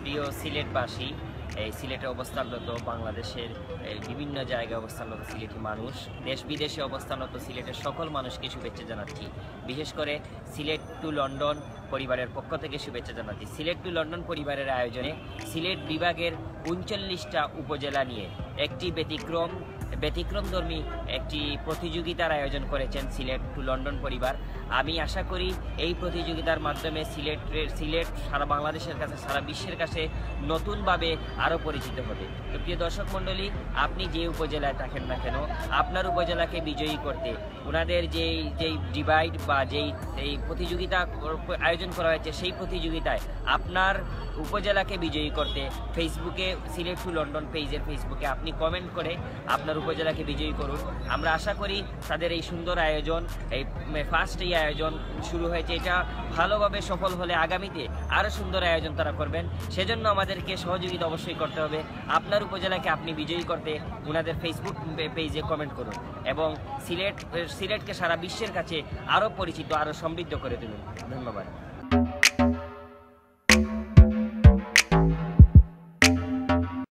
প্রিয় সিলেটবাসী, এই সিলেটে অবস্থানরত বাংলাদেশের বিভিন্ন জায়গায় অবস্থানরত সিলেটি মানুষ, দেশ বিদেশে অবস্থানরত সিলেটের সকল মানুষকে শুভেচ্ছা জানাচ্ছি। বিশেষ করে সিলেট টু লন্ডন পরিবারের পক্ষ থেকে শুভেচ্ছা জানাচ্ছি। সিলেট টু লন্ডন পরিবারের আয়োজনে সিলেট বিভাগের 39টা উপজেলা নিয়ে একটি ব্যতিক্রমধর্মী একটি প্রতিযোগিতার আয়োজন করেছেন সিলেট টু লন্ডন পরিবার। আমি আশা করি এই প্রতিযোগিতার মাধ্যমে সিলেট সারা বাংলাদেশের কাছে, সারা বিশ্বের কাছে নতুনভাবে আরও পরিচিত হবে। তো প্রিয় দর্শক মণ্ডলী, আপনি যে উপজেলায় থাকেন না কেন, আপনার উপজেলাকে বিজয়ী করতে ওনাদের যেই ডিভাইড বা এই প্রতিযোগিতা আয়োজন করা হয়েছে, সেই প্রতিযোগিতায় আপনার উপজেলাকে বিজয়ী করতে ফেসবুকে সিলেট টু লন্ডন পেজের ফেসবুকে আপনি কমেন্ট করে আপনার উপজেলাকে বিজয়ী করুন। আমরা আশা করি তাদের এই সুন্দর আয়োজন, এই ফার্স্ট এই আয়োজন শুরু হয়েছে, এটা ভালোভাবে সফল হলে আগামীতে আরও সুন্দর আয়োজন তারা করবেন। সেজন্য আমাদেরকে সহযোগিতা অবশ্যই করতে হবে। আপনার উপজেলাকে আপনি বিজয়ী করতে ওনাদের ফেসবুক পেজে কমেন্ট করুন এবং সিলেটকে সারা বিশ্বের কাছে আরও পরিচিত, আরও সমৃদ্ধ করে তুলুন। ধন্যবাদ।